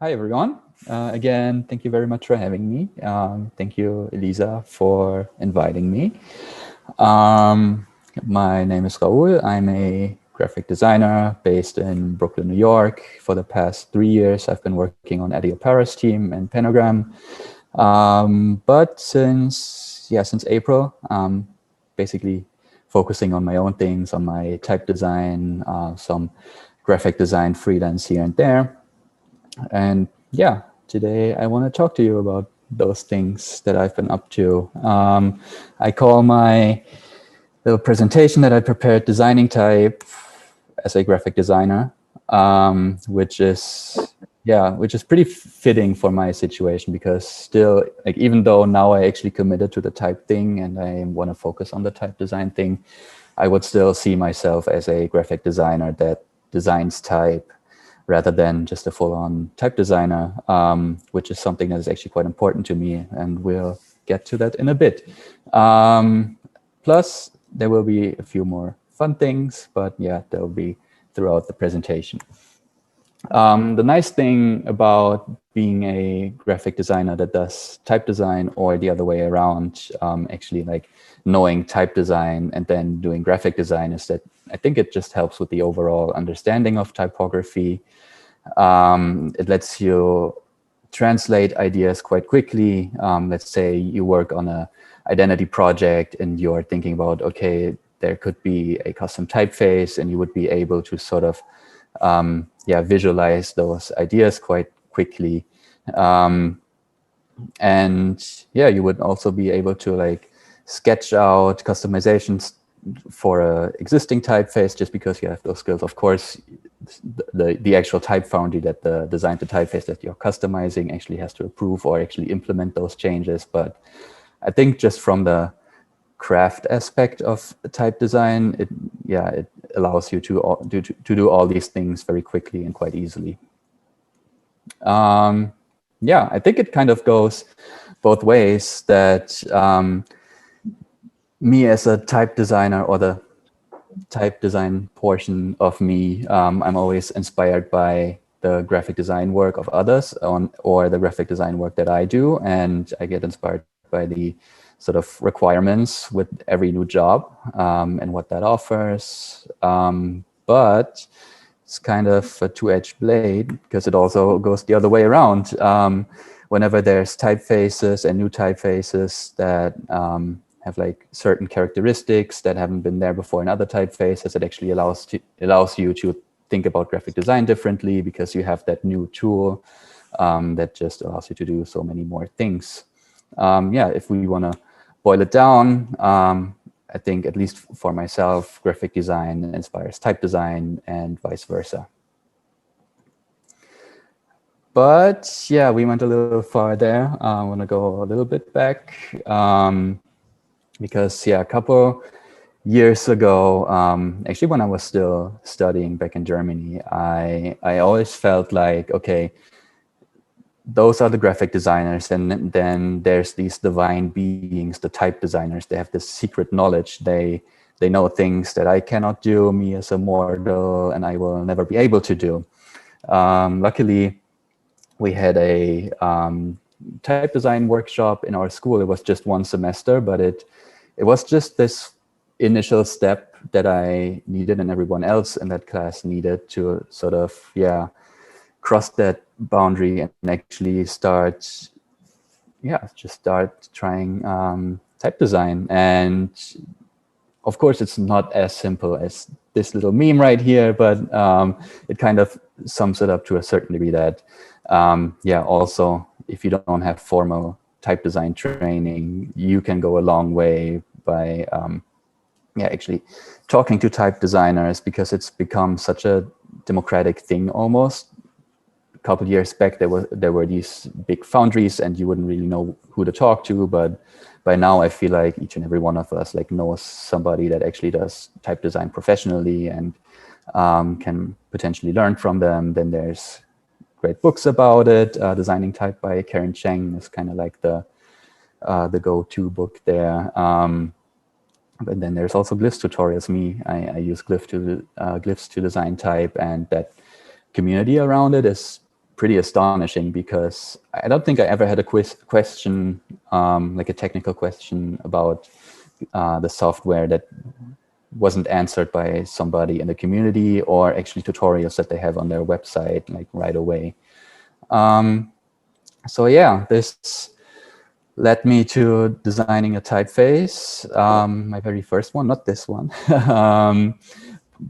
Hi, everyone. Again, thank you very much for having me. Thank you, Elisa, for inviting me. Um, my name is Raoul. I'm a graphic designer based in Brooklyn, New York. For the past 3 years, I've been working on Elliott Paris team and Pentagram. But since April, basically focusing on my own things, on my type design, some graphic design freelance here and there. And yeah, today I want to talk to you about those things that I've been up to. I call my little presentation that I prepared designing type as a graphic designer, which is pretty fitting for my situation, because still, like, even though now I actually committed to the type thing and I want to focus on the type design thing, I would still see myself as a graphic designer that designs type rather than just a full-on type designer, which is something that is actually quite important to me, and we'll get to that in a bit. Plus, there will be a few more fun things, but yeah, they'll be throughout the presentation. The nice thing about being a graphic designer that does type design, or the other way around, actually like knowing type design and then doing graphic design, is that I think it just helps with the overall understanding of typography. It lets you translate ideas quite quickly. Let's say you work on a identity project and you're thinking about, okay, there could be a custom typeface, and you would be able to sort of visualize those ideas quite quickly. And yeah, you would also be able to like sketch out customizations for a existing typeface just because you have those skills. Of course, the actual type foundry that the design to typeface that you're customizing actually has to approve or actually implement those changes. But I think just from the craft aspect of type design, it allows you to do all these things very quickly and quite easily. I think it kind of goes both ways, that me as a type designer, or the type design portion of me, I'm always inspired by the graphic design work of others or the graphic design work that I do, and I get inspired by the sort of requirements with every new job and what that offers. But it's kind of a two-edged blade, because it also goes the other way around. Whenever there's typefaces and new typefaces that have like certain characteristics that haven't been there before in other typefaces, it actually allows you to think about graphic design differently, because you have that new tool that just allows you to do so many more things. If we want to boil it down, I think, at least for myself, graphic design inspires type design and vice versa. But yeah, we went a little far there. I want to go a little bit back, because a couple years ago, actually when I was still studying back in Germany, I always felt like, okay, those are the graphic designers, and then there's these divine beings, the type designers. They have this secret knowledge. They know things that I cannot do, me as a mortal, and I will never be able to do. Luckily, we had a type design workshop in our school. It was just one semester, but it was just this initial step that I needed, and everyone else in that class needed, to sort of, cross that boundary and actually start trying type design. And of course, it's not as simple as this little meme right here, but it kind of sums it up to a certain degree, that also, if you don't have formal type design training, you can go a long way by actually talking to type designers, because it's become such a democratic thing almost. A couple of years back, there were these big foundries, and you wouldn't really know who to talk to. But by now, I feel like each and every one of us like knows somebody that actually does type design professionally, and can potentially learn from them. Then there's great books about it. Designing Type by Karen Cheng is kind of like the go-to book there. But then there's also glyphs tutorials. I use glyphs to design type, and that community around it is pretty astonishing, because I don't think I ever had a question, like a technical question about the software that wasn't answered by somebody in the community, or actually tutorials that they have on their website like right away. So yeah, this led me to designing a typeface, my very first one, not this one,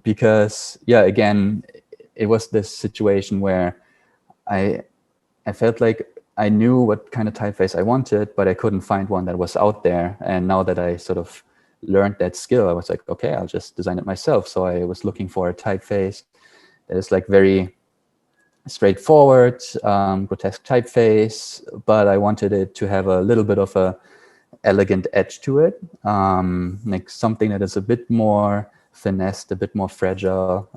because yeah, again, it was this situation where I felt like I knew what kind of typeface I wanted, but I couldn't find one that was out there. And now that I sort of learned that skill, I was like, okay, I'll just design it myself. So I was looking for a typeface that is like very straightforward, grotesque typeface, but I wanted it to have a little bit of a elegant edge to it, like something that is a bit more finessed, a bit more fragile.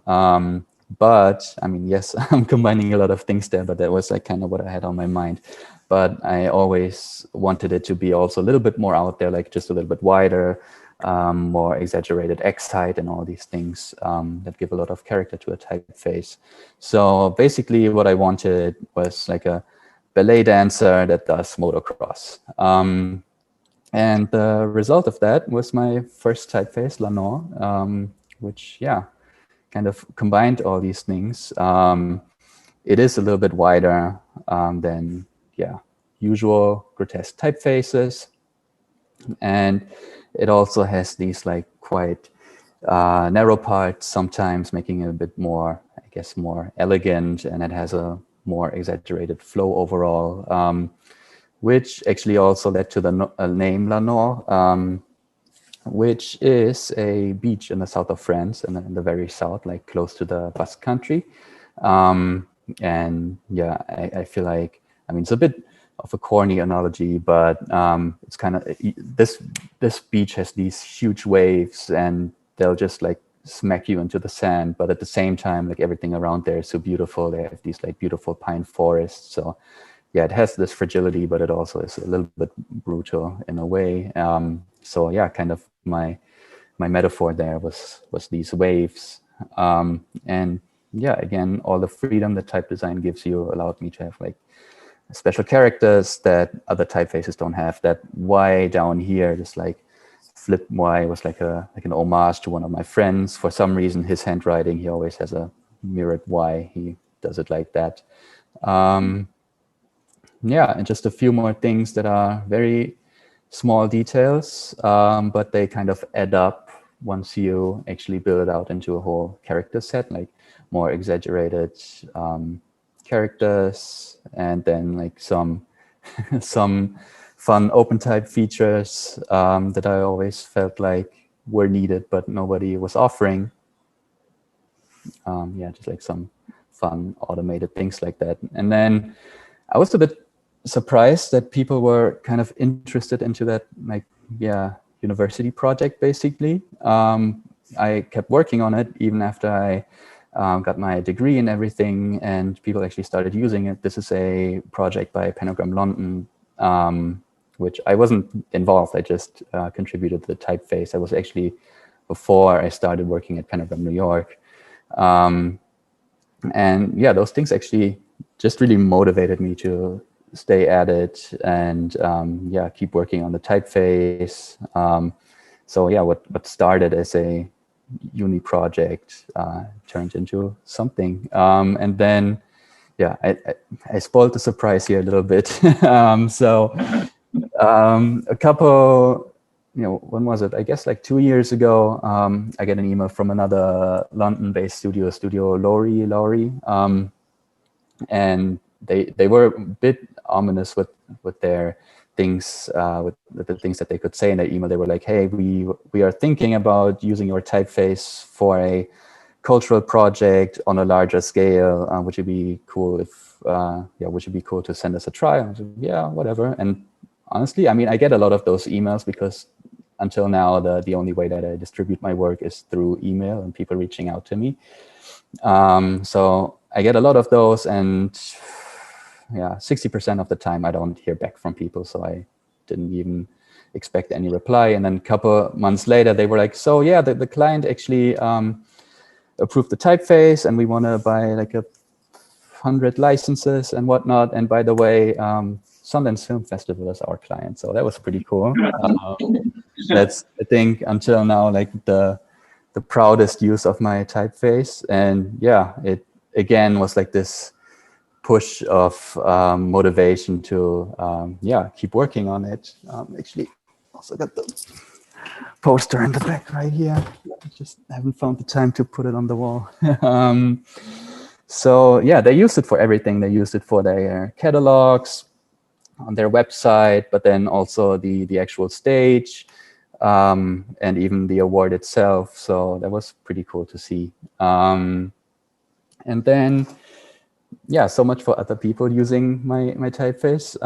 But I mean, yes, I'm combining a lot of things there, but that was like kind of what I had on my mind. But I always wanted it to be also a little bit more out there, like just a little bit wider, more exaggerated X height and all these things that give a lot of character to a typeface. So basically what I wanted was like a ballet dancer that does motocross. And the result of that was my first typeface, Lanor, which, yeah, kind of combined all these things. It is a little bit wider than, yeah, usual grotesque typefaces. And it also has these like quite narrow parts, sometimes making it a bit more, I guess, more elegant, and it has a more exaggerated flow overall, which actually also led to the name Lanor, which is a beach in the south of France, in the very south, like close to the Basque country. And yeah, I feel like, I mean, it's a bit of a corny analogy, but it's kind of, this beach has these huge waves, and they'll just like smack you into the sand. But at the same time, like everything around there is so beautiful. They have these like beautiful pine forests. So yeah, it has this fragility, but it also is a little bit brutal in a way. So yeah, kind of my metaphor there was these waves. And yeah, again, all the freedom that type design gives you allowed me to have like special characters that other typefaces don't have. That Y down here, just like flip Y, was like an homage to one of my friends. For some reason, his handwriting, he always has a mirrored Y. He does it like that. Yeah, and just a few more things that are very small details, but they kind of add up once you actually build it out into a whole character set, like more exaggerated characters, and then like some fun open type features that I always felt like were needed, but nobody was offering. Yeah, just like some fun automated things like that. And then I was a bit surprised that people were kind of interested into that, like, yeah, university project, basically. I kept working on it even after I got my degree and everything, and people actually started using it. This is a project by Pentagram London, which I wasn't involved. I just contributed to the typeface. I was actually, before I started working at Pentagram New York. And yeah, those things actually just really motivated me to stay at it and yeah, keep working on the typeface. So yeah, what started as a uni project turned into something. And then, yeah, I spoiled the surprise here a little bit. So a couple, when was it? I guess like 2 years ago, I get an email from another London-based studio, Lowry, and they were a bit ominous with their things, with the things that they could say in that email. They were like, "Hey, we are thinking about using your typeface for a cultural project on a larger scale. Would it be cool if would it be cool to send us a try?" I was like, "Yeah, whatever." And honestly, I mean, I get a lot of those emails because until now, the only way that I distribute my work is through email and people reaching out to me. So I get a lot of those, and yeah, 60% of the time I don't hear back from people. So I didn't even expect any reply. And then a couple months later, they were like, "So yeah, the client actually approved the typeface, and we want to buy like a 100 licenses and whatnot. And by the way, Sundance Film Festival is our client, so that was pretty cool. That's, I think, until now, like the proudest use of my typeface. And yeah, it again was like this push of motivation to yeah, keep working on it. Actually, also got the poster in the back right here. I just haven't found the time to put it on the wall. So yeah, they used it for everything. They used it for their catalogs, on their website, but then also the actual stage, and even the award itself. So that was pretty cool to see. And then, yeah, so much for other people using my typeface.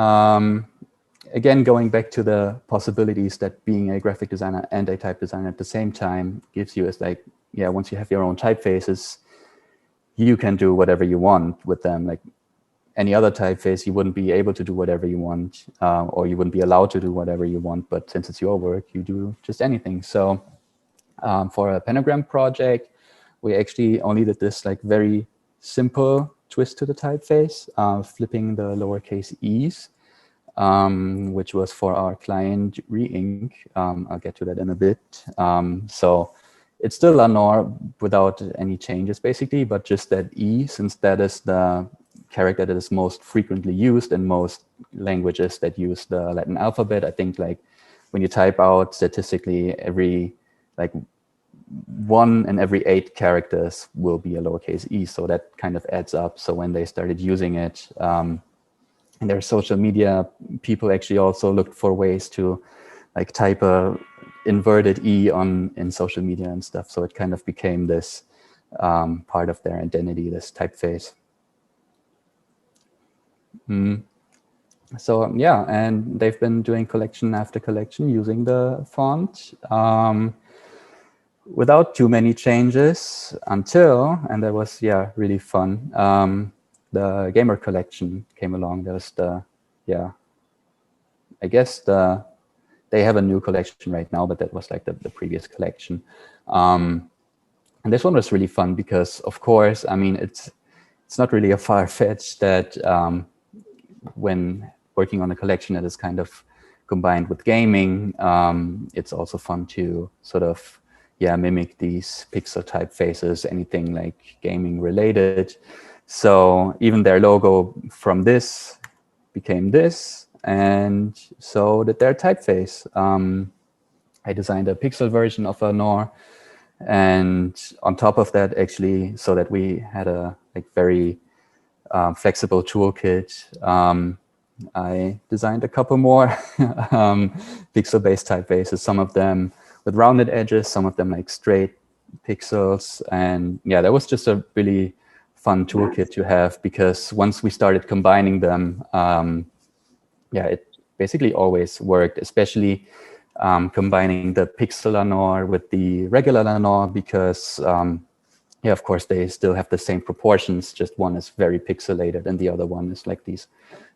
Again, going back to the possibilities that being a graphic designer and a type designer at the same time gives you, is like, yeah, once you have your own typefaces, you can do whatever you want with them. Like any other typeface, you wouldn't be able to do whatever you want, or you wouldn't be allowed to do whatever you want. But since it's your work, you do just anything. So for a pentagram project, we actually only did this like very simple twist to the typeface, flipping the lowercase e's, which was for our client Re-Ink. I'll get to that in a bit. So it's still a NOR without any changes, basically, but just that E, since that is the character that is most frequently used in most languages that use the Latin alphabet. I think like when you type out statistically, every like 1 in every 8 characters will be a lowercase e. So that kind of adds up. So when they started using it, in their social media, people actually also looked for ways to like type a inverted E in social media and stuff. So it kind of became this part of their identity, this typeface. So yeah, and they've been doing collection after collection using the font without too many changes until, and that was, yeah, really fun. The gamer collection came along. There was the, yeah, I guess they have a new collection right now, but that was like the previous collection. And this one was really fun because, of course, I mean, it's not really a far-fetched that when working on a collection that is kind of combined with gaming, it's also fun to sort of, yeah, mimic these pixel typefaces, anything like gaming related. So even their logo from this became this, and so did their typeface. I designed a pixel version of a NOR, and on top of that, actually, so that we had a like very flexible toolkit, I designed a couple more pixel-based typefaces, some of them with rounded edges, some of them like straight pixels. And yeah, that was just a really fun toolkit to have, because once we started combining them, yeah, it basically always worked, especially combining the pixel NOR with the regular NOR, because yeah, of course, they still have the same proportions, just one is very pixelated and the other one is like these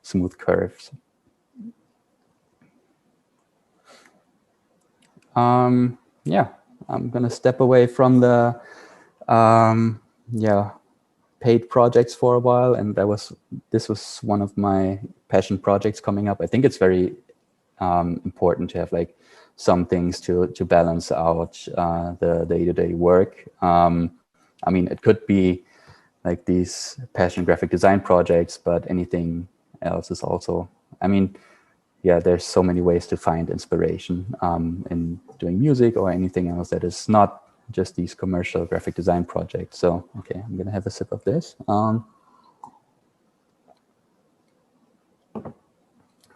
smooth curves. Yeah, I'm gonna step away from the yeah, paid projects for a while, and this was one of my passion projects coming up. I think it's very important to have like some things to balance out the day-to-day work. I mean, it could be like these passion graphic design projects, but anything else is also, I mean, yeah, there's so many ways to find inspiration in doing music or anything else that is not just these commercial graphic design projects. So, okay, I'm gonna have a sip of this.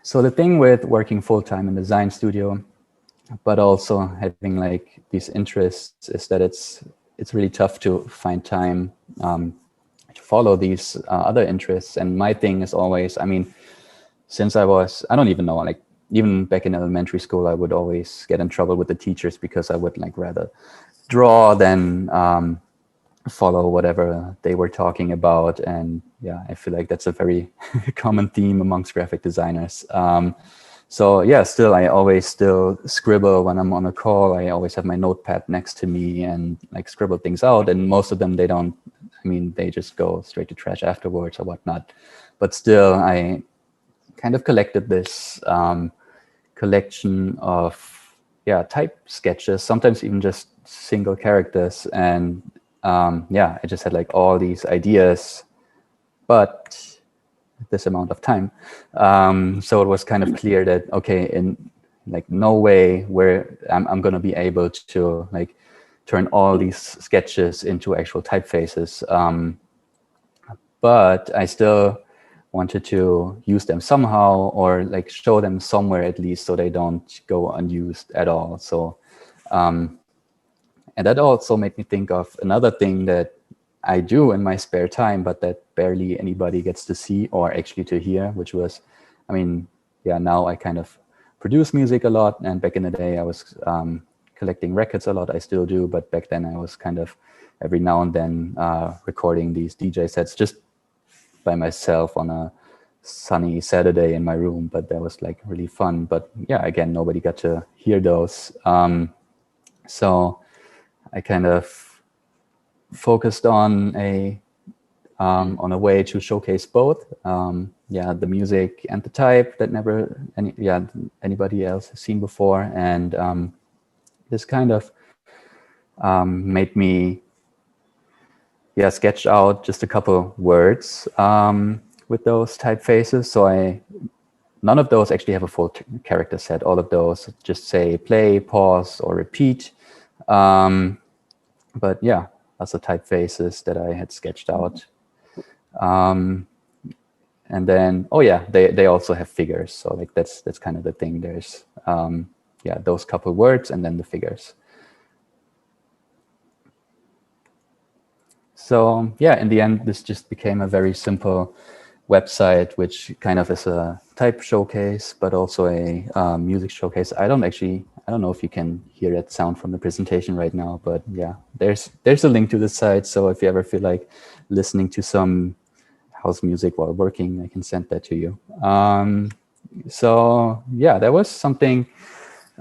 So the thing with working full-time in the design studio, but also having like these interests, is that it's really tough to find time to follow these other interests. And my thing is always, I mean, since I don't even know, like even back in elementary school, I would always get in trouble with the teachers because I would like rather draw than follow whatever they were talking about. And yeah, I feel like that's a very common theme amongst graphic designers. So yeah, still, I always still scribble when I'm on a call. I always have my notepad next to me and like scribble things out. And most of them, they don't I mean, they just go straight to trash afterwards or whatnot. But still, I kind of collected this collection of type sketches, sometimes even just single characters. And I just had like all these ideas, but this amount of time. So it was kind of clear that, okay, in like no way where I'm going to be able to like turn all these sketches into actual typefaces. But I still wanted to use them somehow, or like show them somewhere at least, so they don't go unused at all. So, and that also made me think of another thing that I do in my spare time, but that barely anybody gets to see or actually to hear, which was, I mean, now I kind of produce music a lot. And back in the day, I was collecting records a lot. I still do, but back then I was kind of every now and then recording these DJ sets just by myself on a sunny Saturday in my room. But that was like really fun. But yeah, again, nobody got to hear those. So I kind of focused on a way to showcase both, the music and the type that never anybody else has seen before, and this kind of made me sketch out just a couple words with those typefaces. So none of those actually have a full character set. All of those just say play, pause, or repeat. But yeah, also typefaces that I had sketched out. And then, they also have figures. So like that's kind of the thing. There's those couple words and then the figures. So in the end, this just became a very simple website, which kind of is a type showcase, but also a music showcase. I don't know if you can hear that sound from the presentation right now, but yeah, there's a link to the site. So if you ever feel like listening to some house music while working, I can send that to you. So yeah, that was something.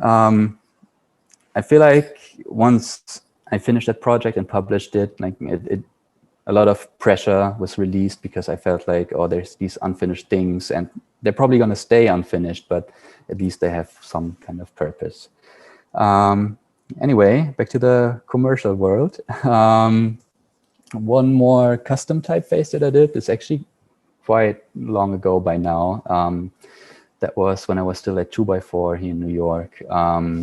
I feel like once I finished that project and published it, like a lot of pressure was released, because I felt like, there's these unfinished things and they're probably going to stay unfinished, but at least they have some kind of purpose. Anyway, back to the commercial world. One more custom typeface that I did is actually quite long ago by now. That was when I was still at 2x4 here in New York.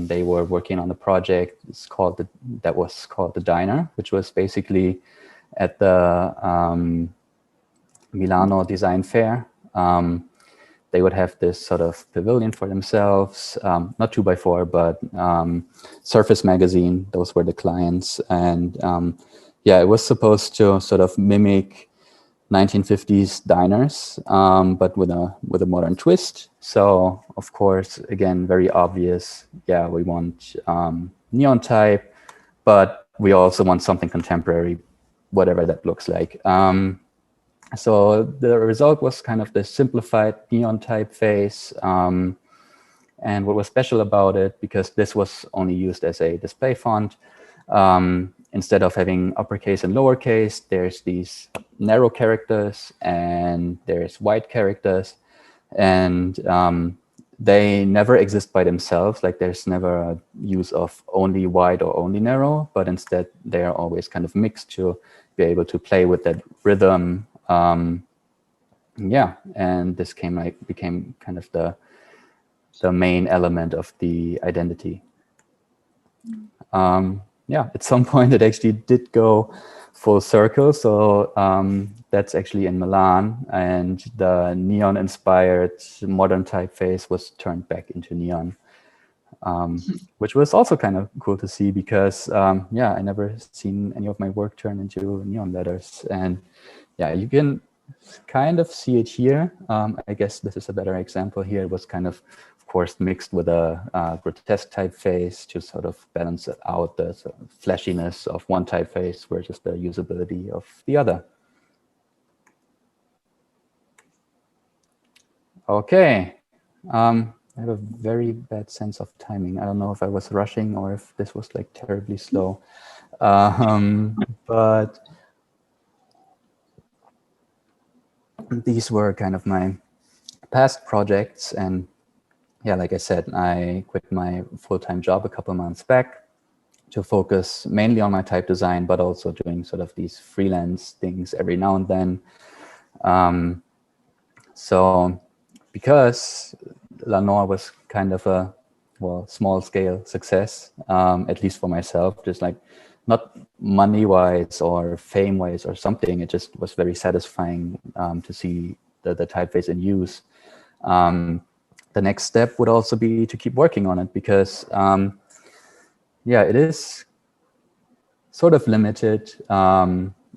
They were working on a project. That was called the Diner, which was basically at the Milano Design Fair. They would have this sort of pavilion for themselves, not 2x4, but Surface Magazine. Those were the clients. And it was supposed to sort of mimic 1950s diners, but with a modern twist. So of course, again, very obvious. Yeah, we want neon type, but we also want something contemporary, whatever that looks like. So the result was kind of the simplified neon typeface. And what was special about it, because this was only used as a display font, instead of having uppercase and lowercase, there's these narrow characters and there's wide characters, and they never exist by themselves. Like there's never a use of only wide or only narrow, but instead they're always kind of mixed to be able to play with that rhythm. And this became kind of the main element of the identity. At some point it actually did go full circle. So that's actually in Milan, and the neon-inspired modern typeface was turned back into neon, which was also kind of cool to see, because I never seen any of my work turn into neon letters. And you can kind of see it here. I guess this is a better example here. It was kind of course, mixed with a grotesque typeface to sort of balance out the sort of flashiness of one typeface versus the usability of the other. Okay. I have a very bad sense of timing. I don't know if I was rushing or if this was like terribly slow. But these were kind of my past projects. And yeah, like I said, I quit my full-time job a couple months back to focus mainly on my type design, but also doing sort of these freelance things every now and then. So because Lanoir was kind of a, well, small scale success, at least for myself, just like not money wise or fame wise or something, it just was very satisfying to see the typeface in use. The next step would also be to keep working on it because yeah, it is sort of limited.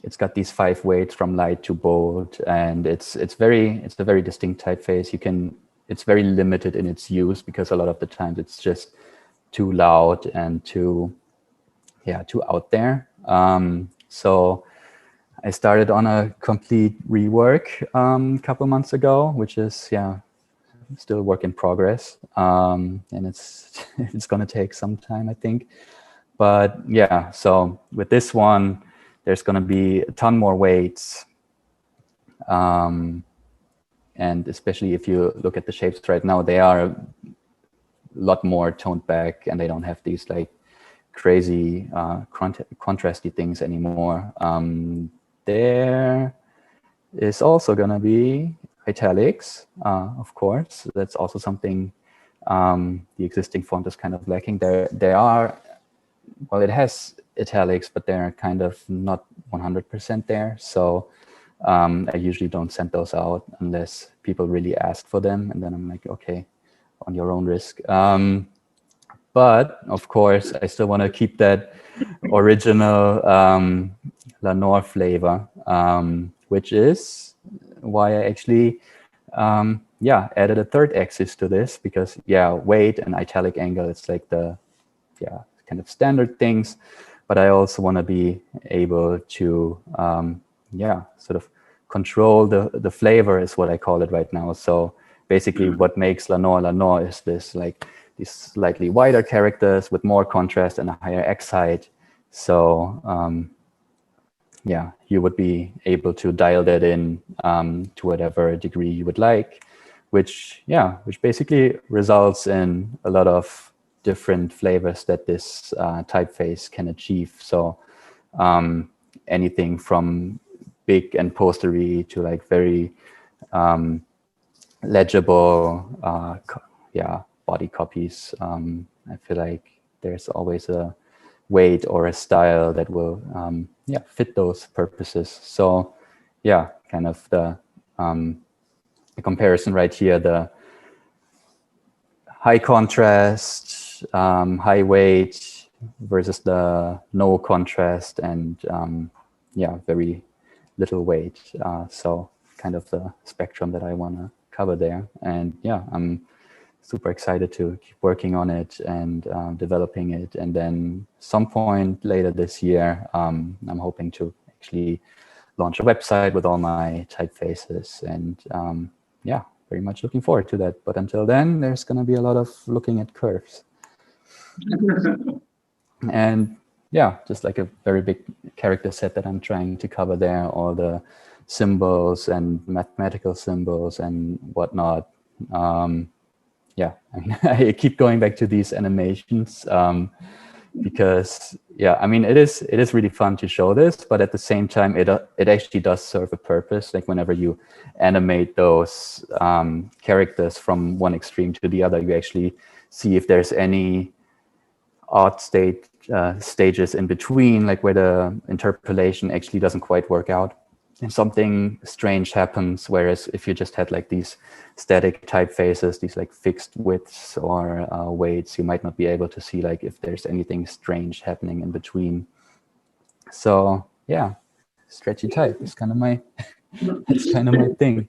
It's got these 5 weights from light to bold, and it's a very distinct typeface. It's very limited in its use because a lot of the times it's just too loud and too out there. So I started on a complete rework a couple months ago, which is still work in progress, and it's it's gonna take some time, I think. But yeah, so with this one, there's going to be a ton more weights. And especially if you look at the shapes right now, they are a lot more toned back and they don't have these like crazy contrasty things anymore. There is also going to be italics, of course. That's also something the existing font is kind of lacking. There are, well, it has italics, but they're kind of not 100% there. So I usually don't send those out unless people really ask for them. And then I'm like, okay, on your own risk. But of course, I still want to keep that original Lanoir flavor, which is why I actually added a third axis to this, because weight and italic angle, it's like the kind of standard things, but I also want to be able to sort of control the flavor, is what I call it right now. So basically what makes Lanoir is this, like these slightly wider characters with more contrast and a higher X height. So you would be able to dial that in to whatever degree you would like, which basically results in a lot of different flavors that this typeface can achieve. So anything from big and postery to like very legible body copies. I feel like there's always a weight or a style that will fit those purposes. So kind of the comparison right here, the high contrast, high weight versus the no contrast and very little weight. So kind of the spectrum that I want to cover there. And I'm super excited to keep working on it and developing it. And then some point later this year, I'm hoping to actually launch a website with all my typefaces, and very much looking forward to that. But until then, there's going to be a lot of looking at curves. And just like a very big character set that I'm trying to cover there, all the symbols and mathematical symbols and whatnot. I mean, I keep going back to these animations because I mean, it is really fun to show this, but at the same time, it actually does serve a purpose. Like whenever you animate those characters from one extreme to the other, you actually see if there's any odd stages in between, like where the interpolation actually doesn't quite work out and something strange happens. Whereas if you just had like these static typefaces, these like fixed widths or weights, you might not be able to see like if there's anything strange happening in between. So stretchy type is kind of my it's kind of my thing.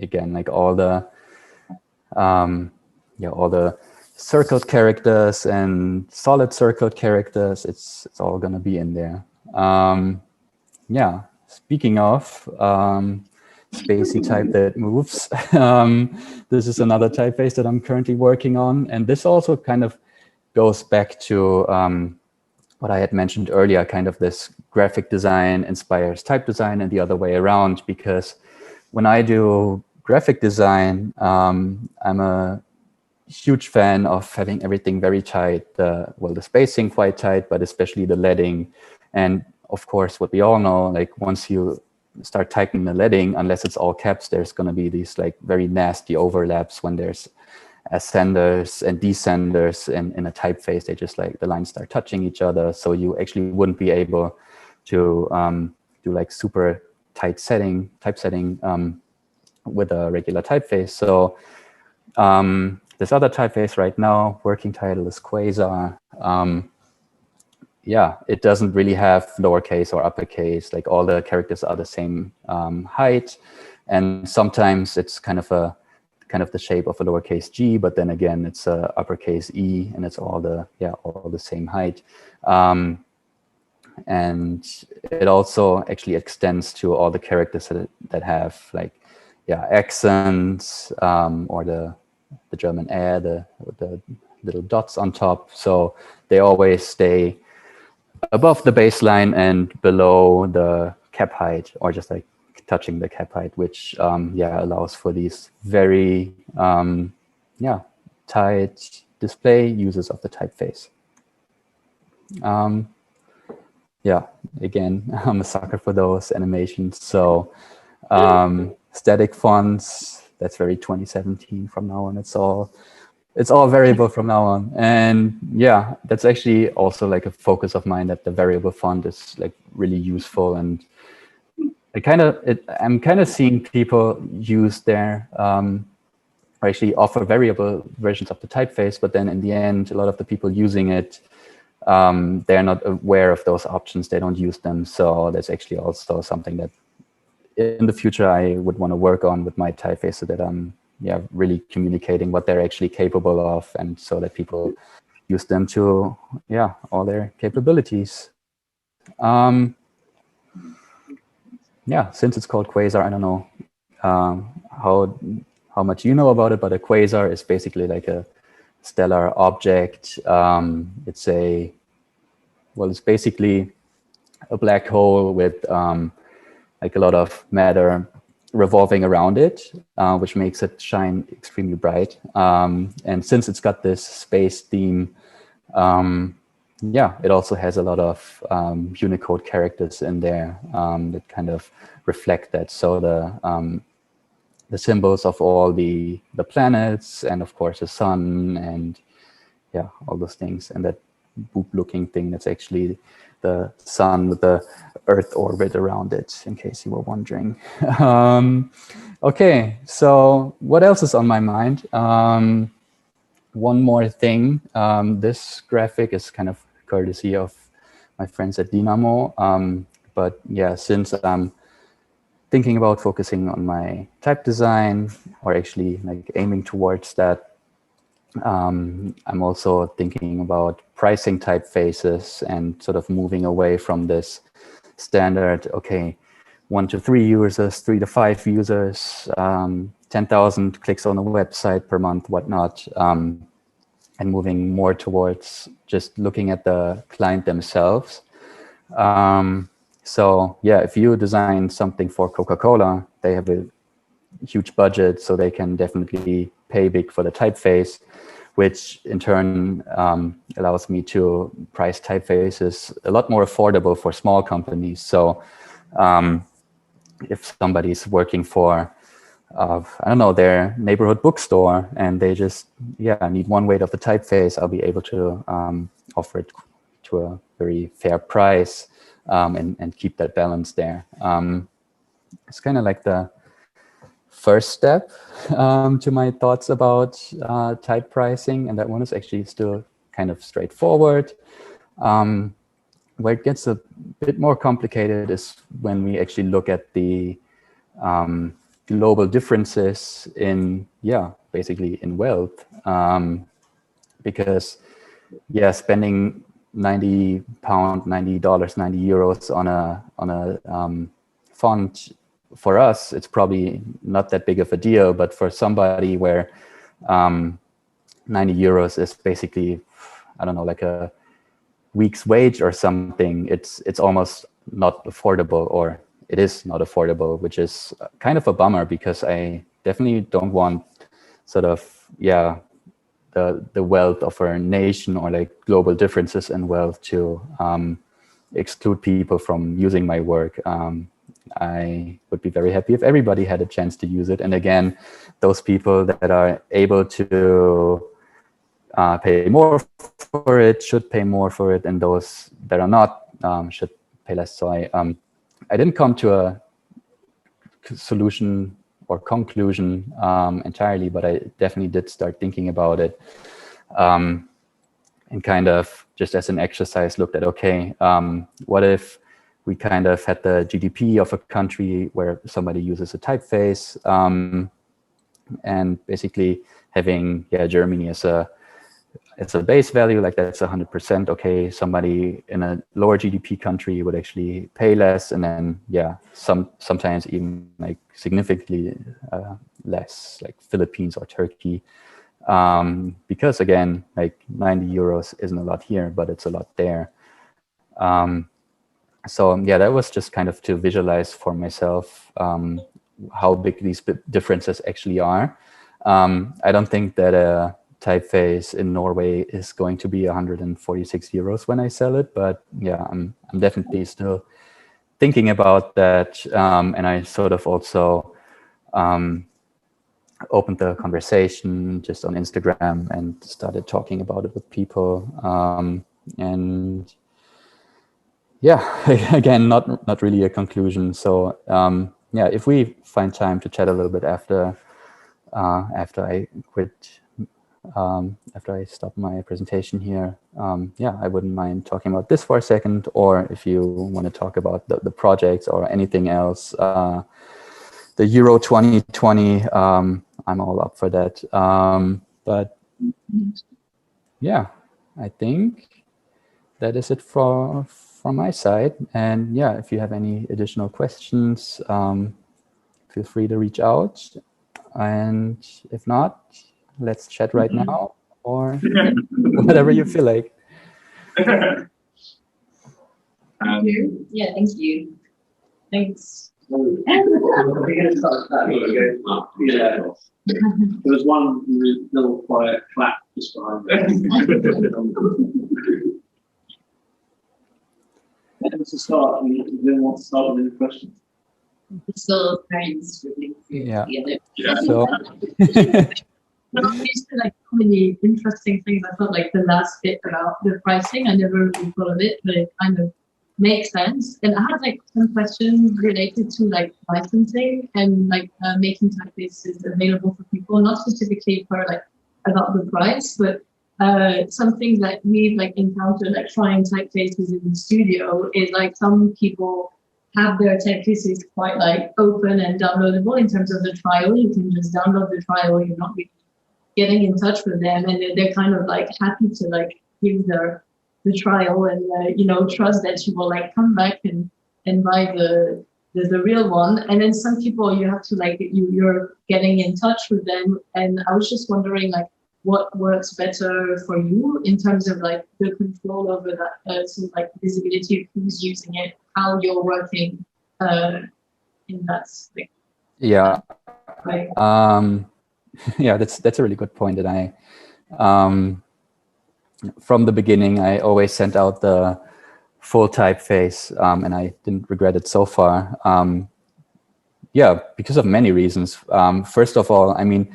Again, like all the all the circled characters and solid circled characters, it's all gonna be in there. Speaking of spacey type that moves, this is another typeface that I'm currently working on, and this also kind of goes back to what I had mentioned earlier, kind of this graphic design inspires type design and the other way around, because when I do graphic design, I'm a huge fan of having everything very tight, well, the spacing quite tight, but especially the leading. And of course, what we all know, like once you start tightening the leading, unless it's all caps, there's going to be these like very nasty overlaps when there's ascenders and descenders in a typeface. They just like the lines start touching each other. So you actually wouldn't be able to do like super tight typesetting with a regular typeface. So this other typeface right now, working title is Quasar. Yeah, it doesn't really have lowercase or uppercase. Like all the characters are the same height, and sometimes it's kind of the shape of a lowercase g, but then again it's a uppercase e, and it's all the same height. And it also actually extends to all the characters that have like accents or the German the little dots on top. So they always stay above the baseline and below the cap height, or just like touching the cap height, which allows for these very tight display uses of the typeface. Again, I'm a sucker for those animations. So static fonts, that's very 2017 from now on. It's all variable from now on. And yeah, that's actually also like a focus of mine, that the variable font is like really useful. And I'm kind of seeing people use their, or actually offer variable versions of the typeface, but then in the end, a lot of the people using it, they're not aware of those options. They don't use them. So that's actually also something that in the future I would want to work on with my typeface, so that I'm really communicating what they're actually capable of, and so that people use them to all their capabilities. Since it's called Quasar, I don't know how much you know about it, but a quasar is basically like a stellar object. It's basically a black hole with like a lot of matter revolving around it, which makes it shine extremely bright. And since it's got this space theme, it also has a lot of Unicode characters in there that kind of reflect that. So the symbols of all the planets, and of course the sun, and all those things, and that boop looking thing, that's actually the sun with the Earth orbit around it, in case you were wondering. Okay, so what else is on my mind? One more thing. This graphic is kind of courtesy of my friends at Dynamo. But since I'm thinking about focusing on my type design, or actually like aiming towards that, I'm also thinking about pricing typefaces and sort of moving away from this standard, 1 to 3 users, 3 to 5 users, 10,000 clicks on a website per month, whatnot, and moving more towards just looking at the client themselves. So if you design something for Coca-Cola, they have a huge budget, so they can definitely pay big for the typeface, which in turn allows me to price typefaces a lot more affordable for small companies. So if somebody's working for, their neighborhood bookstore, and they just need one weight of the typeface, I'll be able to offer it to a very fair price and keep that balance there. It's kind of like the first step to my thoughts about type pricing, and that one is actually still kind of straightforward. Where it gets a bit more complicated is when we actually look at the global differences in, basically in wealth, because spending £90, $90, €90 on a font, for us, it's probably not that big of a deal, but for somebody where €90 is basically, like a week's wage or something, it's almost not affordable, or it is not affordable, which is kind of a bummer, because I definitely don't want sort of, the wealth of our nation, or like global differences in wealth, to exclude people from using my work. I would be very happy if everybody had a chance to use it. And again, those people that are able to pay more for it should pay more for it, and those that are not should pay less. So I didn't come to a solution or conclusion entirely, but I definitely did start thinking about it, and kind of just as an exercise looked at, okay, what if we kind of had the GDP of a country where somebody uses a typeface, and basically having Germany as a base value, like that's 100%. Okay, somebody in a lower GDP country would actually pay less, and then sometimes even like significantly less, like Philippines or Turkey, because again, like 90 euros isn't a lot here, but it's a lot there. So that was just kind of to visualize for myself how big these differences actually are. I don't think that a typeface in Norway is going to be 146 euros when I sell it, but I'm definitely still thinking about that. And I sort of also opened the conversation just on Instagram and started talking about it with people. And again, not really a conclusion. So if we find time to chat a little bit after I quit, after I stop my presentation here, I wouldn't mind talking about this for a second, or if you want to talk about the projects or anything else, the Euro 2020, I'm all up for that. But I think that is it from my side. And if you have any additional questions, feel free to reach out. And if not, let's chat right now, or whatever you feel like. Thank you. Thank you. Thanks. There's one little quiet clap just behind it. To start, anyone want to start with any questions? Still very interesting. So but obviously, like so many interesting things. I thought like the last bit about the pricing, I never really thought of it, but it kind of makes sense. And I had like some questions related to like licensing and like making typefaces available for people, not specifically for like about the price, but some things that we've like encountered like trying typefaces in the studio is like some people have their typefaces quite like open and downloadable in terms of the trial. You can just download the trial, you're not really getting in touch with them, and they're kind of like happy to like give the trial and trust that you will like come back and buy the real one. And then some people you have to like you're getting in touch with them, and I was just wondering like what works better for you in terms of like the control over that person, like visibility of who's using it, how you're working in that space. That's a really good point. That I from the beginning I always sent out the full typeface, and I didn't regret it so far. Because of many reasons. First of all, I mean,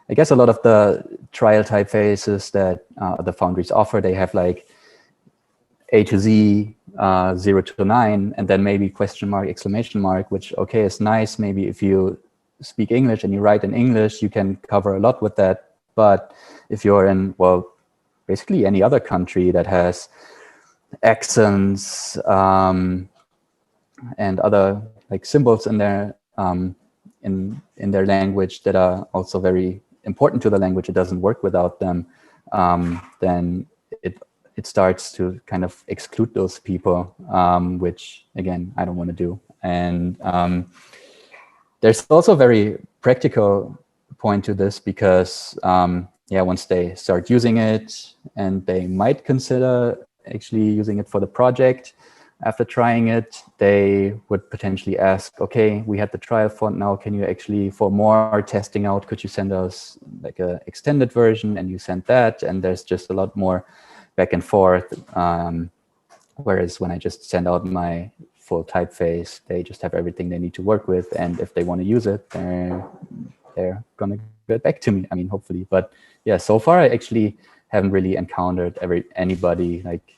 I guess a lot of the trial typefaces that the foundries offer, they have like A to Z, 0 to 9, and then maybe question mark, exclamation mark, which, okay, is nice. Maybe if you speak English and you write in English, you can cover a lot with that. But if you're in, well, basically any other country that has accents and other like symbols in their in their language that are also very important to the language, it doesn't work without them, then it starts to kind of exclude those people, which again I don't want to do. And there's also a very practical point to this, because once they start using it and they might consider actually using it for the project. After trying it, they would potentially ask, okay, we had the trial font now, can you actually, for more testing out, could you send us like a extended version? And you send that, and there's just a lot more back and forth. Whereas when I just send out my full typeface, they just have everything they need to work with. And if they want to use it, they're going to get back to me. I mean, hopefully. But yeah, so far, I actually haven't really encountered anybody like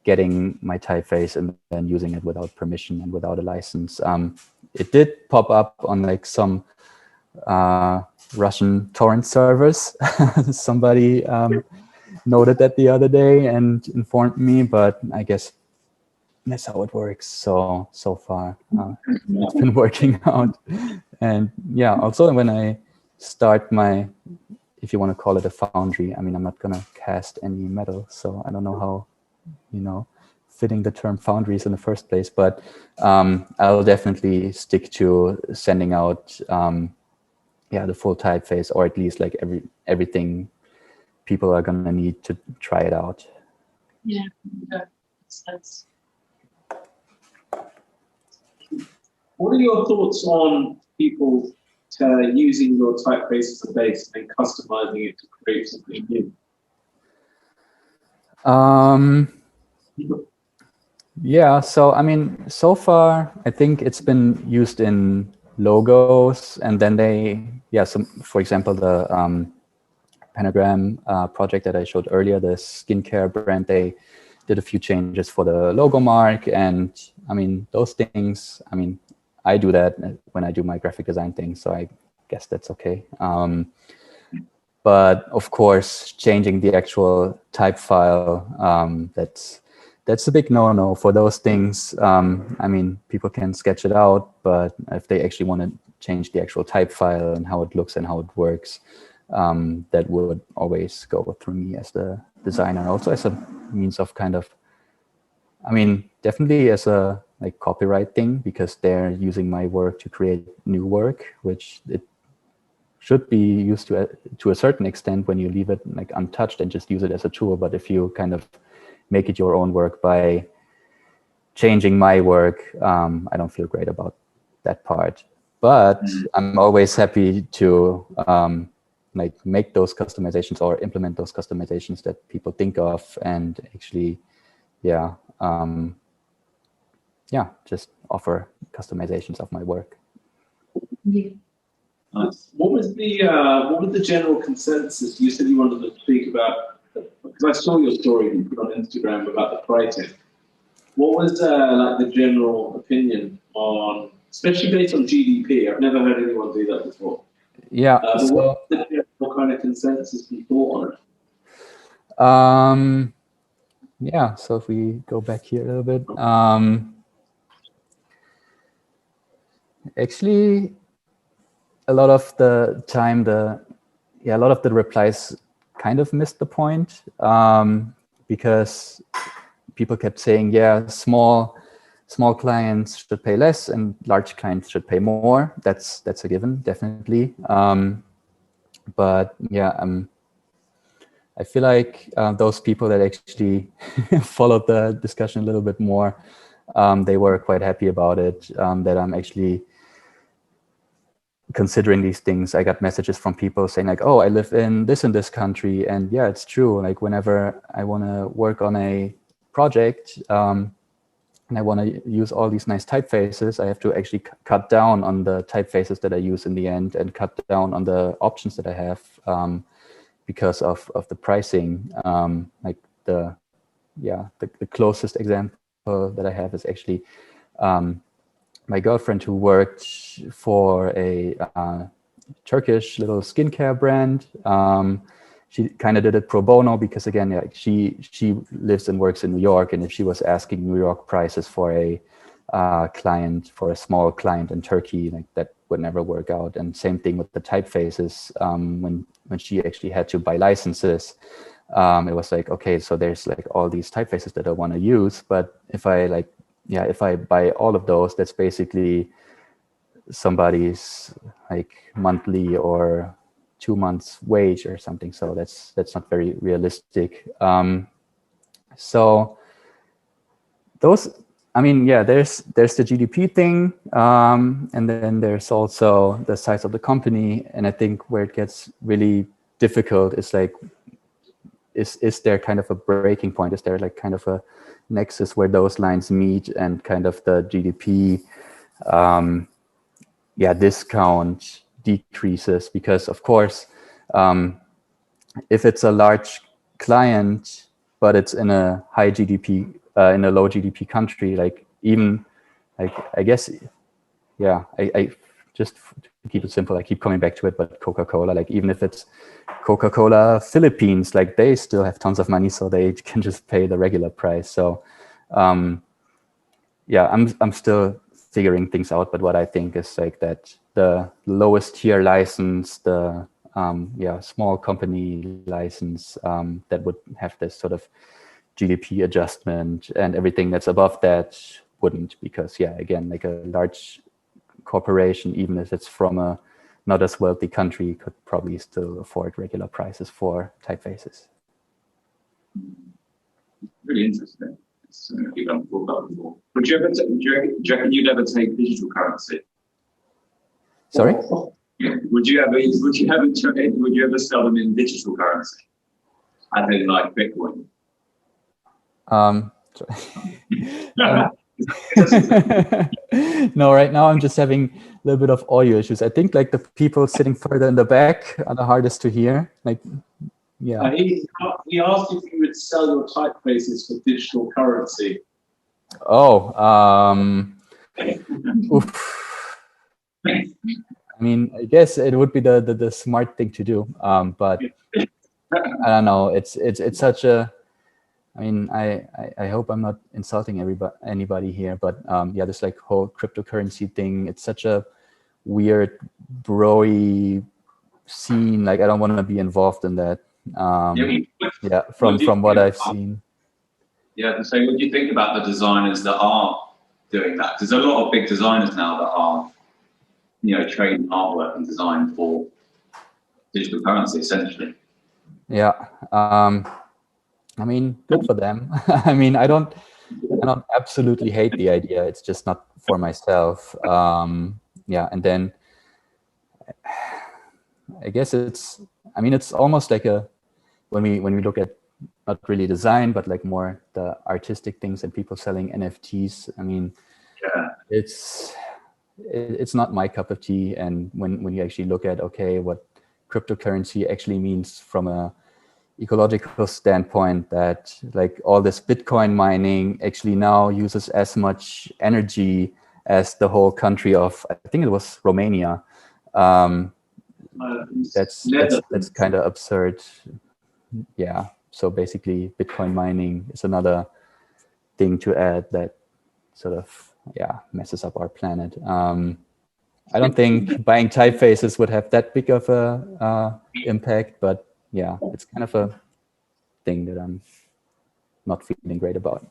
getting my typeface and then using it without permission and without a license. It did pop up on like some Russian torrent servers. Somebody noted that the other day and informed me, but I guess that's how it works. So far, it's been working out. And yeah, also when I start my, if you want to call it a foundry, I mean, I'm not going to cast any metal, so I don't know how, fitting the term foundries in the first place, but I'll definitely stick to sending out, the full typeface, or at least like everything people are going to need to try it out. Yeah, that makes sense. What are your thoughts on people using your typeface as a base and customizing it to create something new? Yeah, so I mean, so far, I think it's been used in logos, and then for example, the Pentagram project that I showed earlier, the skincare brand, they did a few changes for the logo mark. And I mean, those things, I mean, I do that when I do my graphic design thing, so I guess that's okay. But of course, changing the actual type file, that's a big no-no for those things. I mean, people can sketch it out, but if they actually want to change the actual type file and how it looks and how it works, that would always go through me as the designer, also as a means of kind of, I mean, definitely as a like copyright thing, because they're using my work to create new work, which it should be used to a certain extent when you leave it like untouched and just use it as a tool. But if you kind of make it your own work by changing my work, I don't feel great about that part. But I'm always happy to like make those customizations or implement those customizations that people think of, and actually, just offer customizations of my work. Yeah. Nice. What was the general consensus? You said you wanted to speak about, because I saw your story you put on Instagram about the pricing. What was like the general opinion on, especially based on GDP? I've never heard anyone do that before. Yeah. What kind of consensus you thought on it? So if we go back here a little bit, actually, a lot of the time, a lot of the replies kind of missed the point, because people kept saying, small clients should pay less and large clients should pay more. That's a given, definitely. But I feel like those people that actually followed the discussion a little bit more, they were quite happy about it, that I'm actually considering these things. I got messages from people saying like, oh, I live in this country. And yeah, it's true. Like whenever I want to work on a project, and I want to use all these nice typefaces, I have to actually cut down on the typefaces that I use in the end and cut down on the options that I have, because of the pricing. Like the closest example that I have is actually my girlfriend, who worked for a Turkish little skincare brand. She kind of did it pro bono because, again, she lives and works in New York, and if she was asking New York prices for a client, for a small client in Turkey, like that would never work out. And same thing with the typefaces. When she actually had to buy licenses, it was like, okay, so there's like all these typefaces that I want to use, but if I buy all of those, that's basically somebody's like monthly or 2 months wage or something. So that's not very realistic. So those, I mean, yeah, there's the GDP thing, and then there's also the size of the company. And I think where it gets really difficult is like, is there kind of a breaking point? Is there like kind of a nexus where those lines meet and kind of the GDP, discount decreases? Because of course, if it's a large client, but it's in a high GDP, in a low GDP country, like even, like, I guess, yeah, I just to keep it simple, I keep coming back to it, but Coca-Cola, like even if it's Coca-Cola Philippines, like they still have tons of money, so they can just pay the regular price. So yeah, I'm still figuring things out, but what I think is like that the lowest tier license, the small company license, that would have this sort of GDP adjustment, and everything that's above that wouldn't, because yeah, again, like a large corporation, even if it's from a not as wealthy country, could probably still afford regular prices for typefaces. Really interesting. It's something I've thought about before. Would you reckon you'd ever take digital currency? Sorry? Yeah. Would you ever sell them in digital currency? As in like Bitcoin? No, right now I'm just having a little bit of audio issues. I think like the people sitting further in the back are the hardest to hear. Like, yeah. He asked if you would sell your typefaces for digital currency. Oh, oof. I mean, I guess it would be the smart thing to do, but I don't know. It's such a. I mean, I hope I'm not insulting anybody here, but yeah, this like whole cryptocurrency thing. It's such a weird, broy scene. Like I don't want to be involved in that. Yeah, from what I've seen. Yeah, so what do you think about the designers that are doing that? There's a lot of big designers now that are, trading artwork and design for digital currency, essentially. Yeah, I mean, good for them. I mean, I don't absolutely hate the idea. It's just not for myself. Yeah, and then I guess it's almost like when we look at not really design, but like more the artistic things and people selling NFTs. I mean, yeah, it's not my cup of tea. And when you actually look at, okay, what cryptocurrency actually means from a ecological standpoint, that like all this Bitcoin mining actually now uses as much energy as the whole country of, I think it was Romania. That's kind of absurd. Yeah. So basically Bitcoin mining is another thing to add that sort of, messes up our planet. I don't think buying typefaces would have that big of a impact, but yeah, it's kind of a thing that I'm not feeling great about.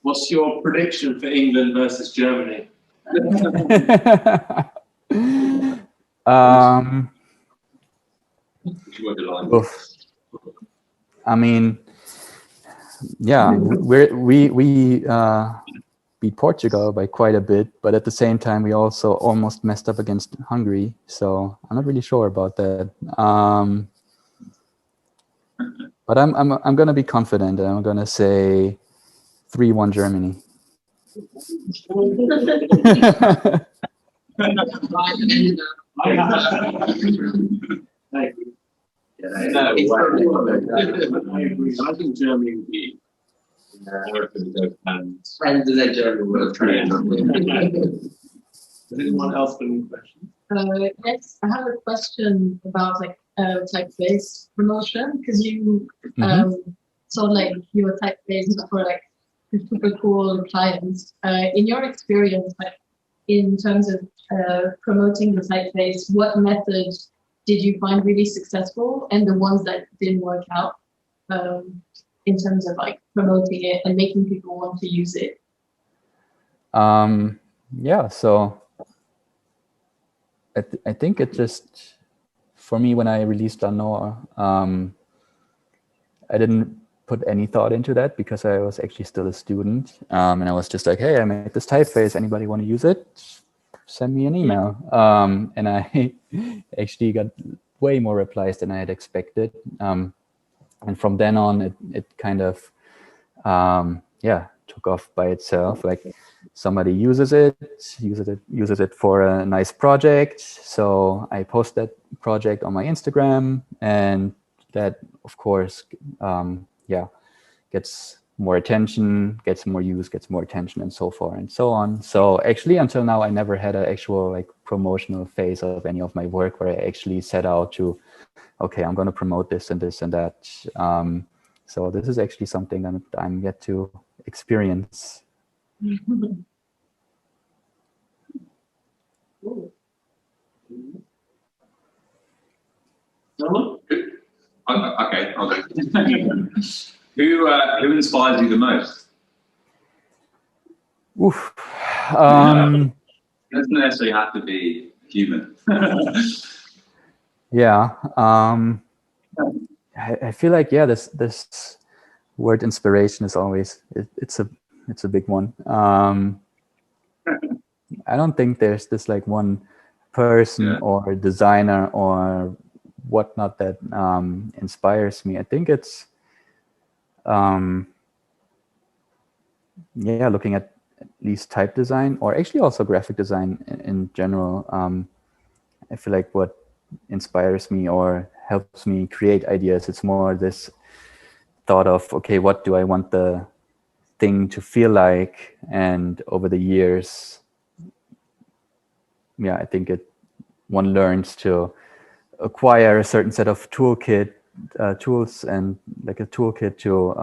What's your prediction for England versus Germany? I mean, yeah, we beat Portugal by quite a bit, but at the same time, we also almost messed up against Hungary. So I'm not really sure about that. But I'm gonna be confident, and I'm gonna say 3-1 Germany. I think Germany would be. Friends of Germany. Does anyone else have any questions? Yes, I have a question about like typeface promotion, because you sort of like your typeface for like super cool clients. In your experience, like in terms of promoting the typeface, what methods did you find really successful, and the ones that didn't work out, in terms of like promoting it and making people want to use it? Yeah, so I think it just, for me, when I released Lanoa, I didn't put any thought into that because I was actually still a student, and I was just like, hey, I made this typeface. Anybody want to use it? Send me an email. And I actually got way more replies than I had expected. And from then on, it kind of, took off by itself. Like somebody uses it for a nice project. So I post that project on my Instagram, and that, of course, gets more attention, gets more use, gets more attention, and so forth and so on. So actually, until now, I never had an actual like promotional phase of any of my work where I actually set out to, okay, I'm going to promote this and this and that. So this is actually something that I'm yet to experience. Okay, I'll go. Who inspires you the most? Oof. It doesn't necessarily have to be human. Yeah. I feel like, yeah, this word inspiration is always, it's a big one. I don't think there's this like one person or designer or whatnot that inspires me. I think it's looking at least type design, or actually also graphic design in general. I feel like what inspires me or helps me create ideas, it's more this thought of, okay, what do I want the thing to feel like? And over the years, I think one learns to acquire a certain set of tools and like a toolkit to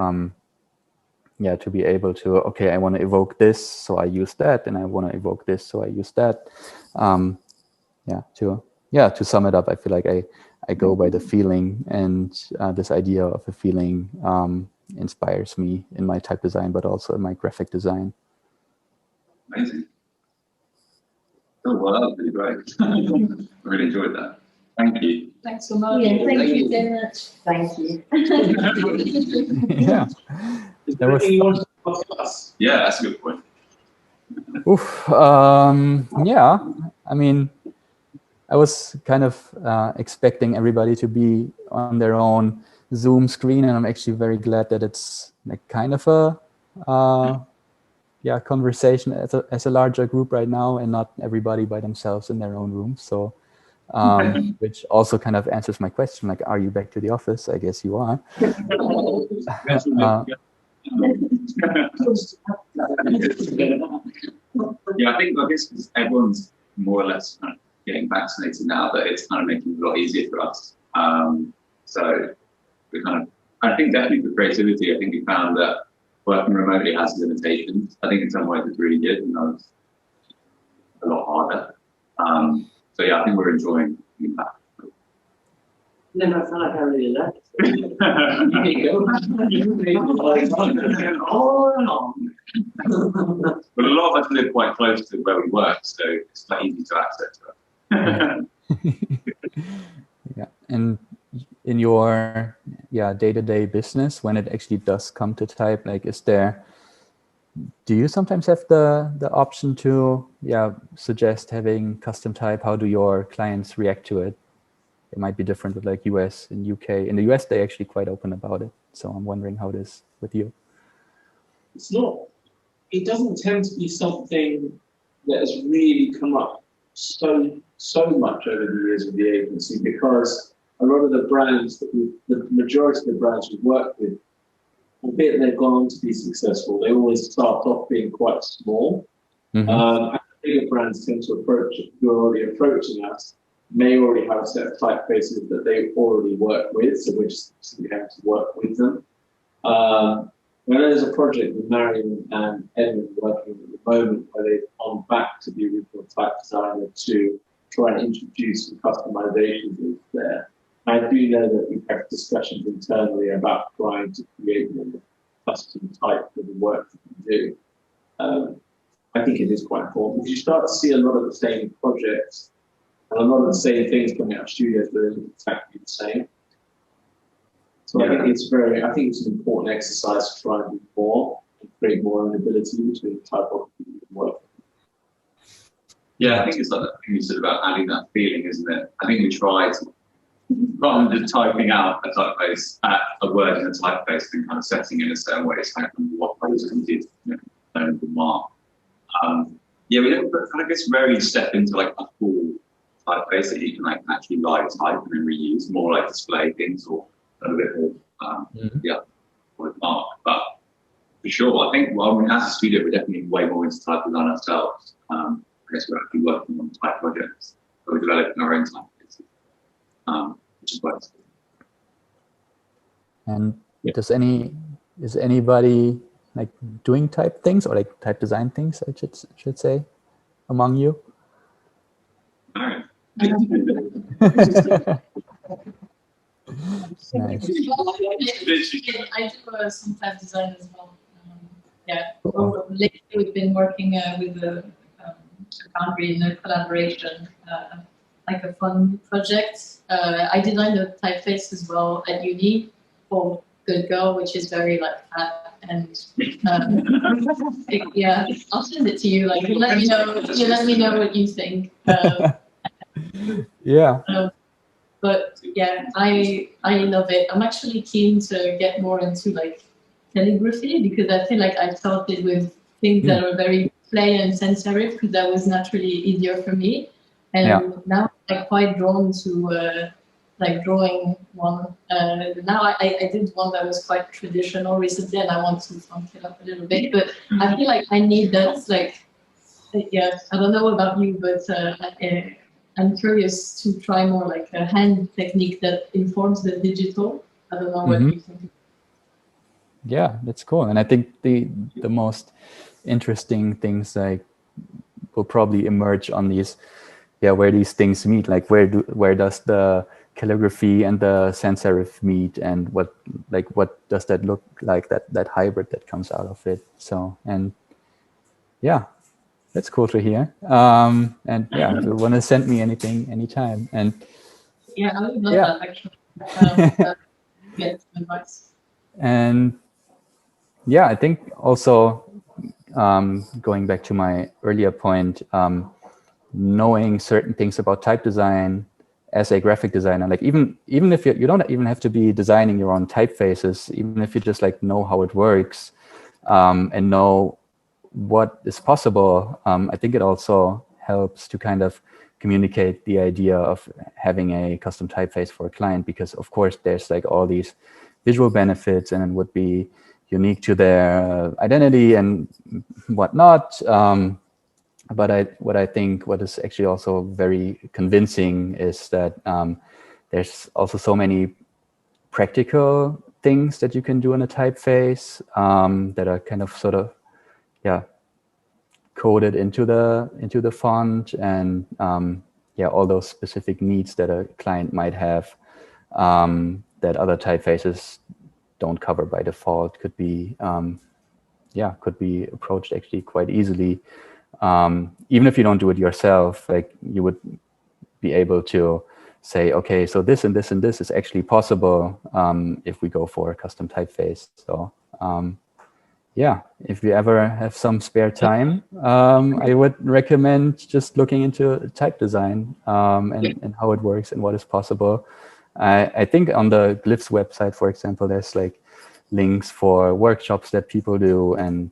be able to, okay, I want to evoke this, so I use that, and I want to evoke this, so I use that. To sum it up, I feel like I go by the feeling, and this idea of a feeling inspires me in my type design, but also in my graphic design. Amazing. Oh, well, that was really great. I really enjoyed that. Thank you. Thanks so much. Yeah, thank you so much. Thank you. Yeah. Is there anything you want to ask us? Yeah, that's a good point. Oof. Yeah. I mean, I was kind of expecting everybody to be on their own Zoom screen, and I'm actually very glad that it's like kind of a conversation as a larger group right now, and not everybody by themselves in their own room. So, which also kind of answers my question, like, are you back to the office? I guess you are. Yeah, I guess because everyone's more or less kind of getting vaccinated now, that it's kind of making it a lot easier for us. So we kind of, I think definitely for creativity, I think we found that working remotely has limitations. I think in some ways it's really good, and it's a lot harder. So yeah, I think we're enjoying being back. No, I feel like I really left. But a lot of us live quite close to where we work, so it's quite easy to access it. Yeah, and in your day-to-day business, when it actually does come to type, like, do you sometimes have the option to suggest having custom type? How do your clients react to it? It might be different with like US and UK. In the US, they're actually quite open about it. So I'm wondering how it is with you. It doesn't tend to be something that has really come up so much over the years with the agency, because a lot of the brands the majority of the brands we've worked with, albeit they've gone on to be successful, they always start off being quite small. And the bigger brands tend to who are already approaching us, may already have a set of typefaces that they already work with, so we're just simply having to work with them. When there's a project with Marion and Edmund working at the moment where they've gone back to the original type designer to try and introduce some customizations there. I do know that we've had discussions internally about trying to create more custom type for the work that we do. I think it is quite important, because you start to see a lot of the same projects and a lot of the same things coming out of studios that are exactly the same. So I think it's an important exercise to try and do more and create more ability between typography and work. Yeah, I think it's like that thing you said about adding that feeling, isn't it? I think we tried, rather than just typing out a typeface, a word in a typeface, and kind of setting it in a certain way, it's kind of what those can do, the mark. Yeah, we don't, I guess, rarely step into like a full typeface that you can like actually live type and then reuse, more like display things or a little bit more, or mark. But for sure, I think, well, I mean, as a studio, we're definitely way more into type design ourselves. I guess we're actually working on type projects, so we're developing our own typefaces, which is quite cool. And is anybody like doing type things or like type design things, I should say, among you? All right. Nice. I do some type design as well. Lately we've been working with a foundry in a collaboration, like a fun project. I designed a typeface as well at uni for Good Girl, which is very like fat and yeah. I'll send it to you. Like you let me know what you think. Yeah. But yeah, I love it. I'm actually keen to get more into like calligraphy because I feel like I started with things that are very play and sans serif because that was naturally easier for me. And now I'm quite drawn to like drawing one. Now I did one that was quite traditional recently and I want to funk it up a little bit. But I feel like I need that, like, yeah, I don't know about you, but I'm curious to try more like a hand technique that informs the digital. I don't know what you think. Yeah, that's cool. And I think the most interesting things like will probably emerge on these, where these things meet. Like where does the calligraphy and the sans serif meet, and what does that look like? That hybrid that comes out of it. So, and yeah. That's cool to hear. And yeah, if you want to send me anything anytime. And yeah, I would love that actually. Get some advice. And yeah, I think also going back to my earlier point, knowing certain things about type design as a graphic designer, like even if you don't even have to be designing your own typefaces, even if you just like know how it works and know what is possible, I think it also helps to kind of communicate the idea of having a custom typeface for a client, because of course there's like all these visual benefits and it would be unique to their identity and whatnot. But what I think what is actually also very convincing is that there's also so many practical things that you can do in a typeface that are kind of sort of coded into the font, and all those specific needs that a client might have that other typefaces don't cover by default could be approached actually quite easily. Even if you don't do it yourself, like you would be able to say, okay, so this and this and this is actually possible if we go for a custom typeface. So yeah, if you ever have some spare time, I would recommend just looking into type design and how it works and what is possible. I think on the Glyphs website, for example, there's like links for workshops that people do, and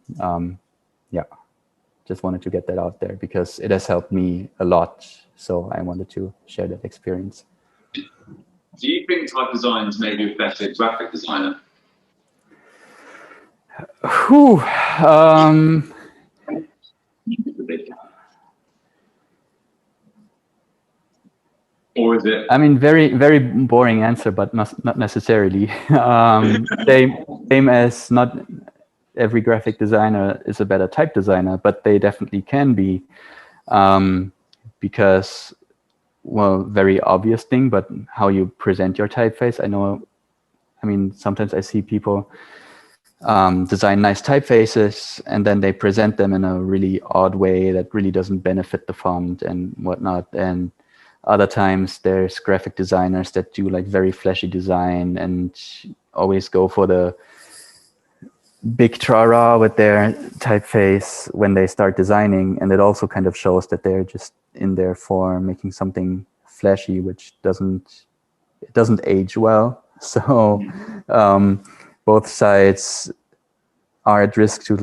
just wanted to get that out there because it has helped me a lot. So I wanted to share that experience. Do you think type design is maybe a better graphic designer? Whew. Or is it? I mean, very, very boring answer, but not necessarily. Same as not every graphic designer is a better type designer, but they definitely can be, because, well, very obvious thing, but how you present your typeface. I mean, sometimes I see people design nice typefaces and then they present them in a really odd way that really doesn't benefit the font and whatnot. And other times there's graphic designers that do like very flashy design and always go for the big tra-ra with their typeface when they start designing, and it also kind of shows that they're just in there for making something flashy, which doesn't age well. So both sides are at risk to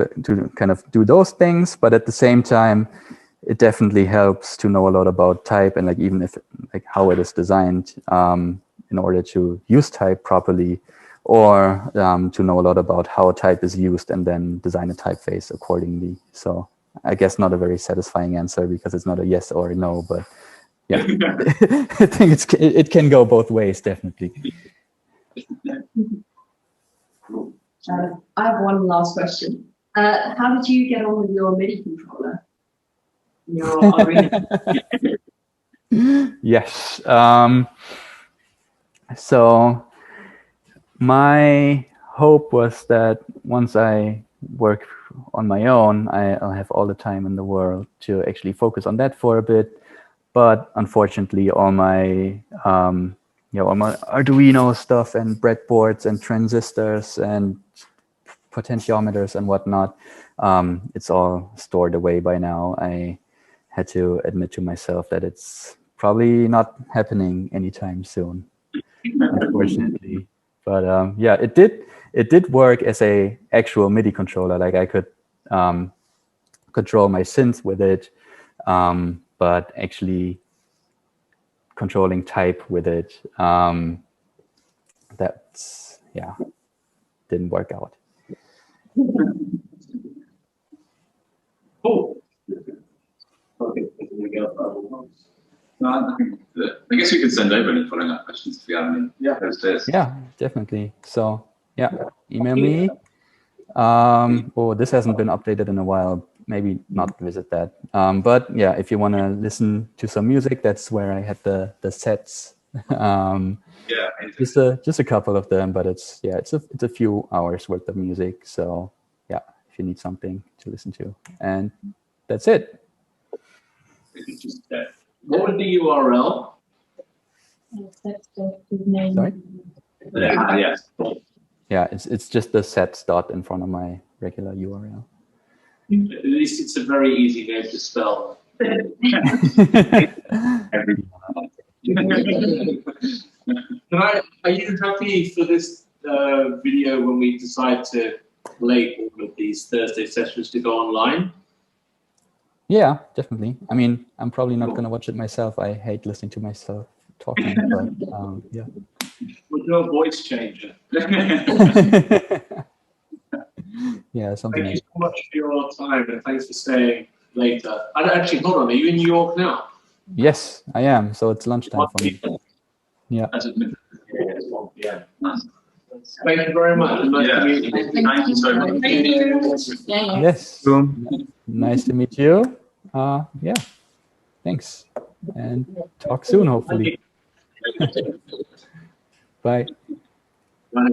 kind of do those things, but at the same time, it definitely helps to know a lot about type and like even if like how it is designed in order to use type properly, or to know a lot about how type is used and then design a typeface accordingly. So I guess not a very satisfying answer because it's not a yes or a no, but yeah, I think it can go both ways, definitely. I have one last question. How did you get on with your MIDI controller? Your arena? Yes. So my hope was that once I work on my own, I'll have all the time in the world to actually focus on that for a bit. But unfortunately, all my all my Arduino stuff and breadboards and transistors and potentiometers and whatnot, it's all stored away by now. I had to admit to myself that it's probably not happening anytime soon, unfortunately. But yeah, it did work as a actual MIDI controller. Like I could control my synths with it, but actually controlling type with it, that's, yeah, didn't work out. Cool. Okay, I guess we could send over any following up questions if we have any. Yeah. Yeah, definitely. So yeah, email me. Oh, this hasn't been updated in a while. Maybe not visit that. But yeah, if you want to listen to some music, that's where I had the sets. Yeah, just a couple of them, but it's a few hours worth of music. So yeah, if you need something to listen to, and that's it. What would the URL? Sorry? yes. Yeah, it's just the sets dot in front of my regular URL. At least it's a very easy name to spell. Are you happy for this video when we decide to collate all of these Thursday sessions to go online? Yeah, definitely. I mean, I'm probably not going to watch it myself. I hate listening to myself talking, but yeah. We'll do a voice changer. Yeah, something. Thank you so much for your time and thanks for staying later. Actually, hold on. Are you in New York now? Yes, I am. So it's lunchtime for me. Yeah. It's 1 p.m. Thank you very much. Nice to meet you. Thank you so much. Thank you. Yes. Nice to meet you. Yeah. Thanks. And talk soon, hopefully. Bye. Bye.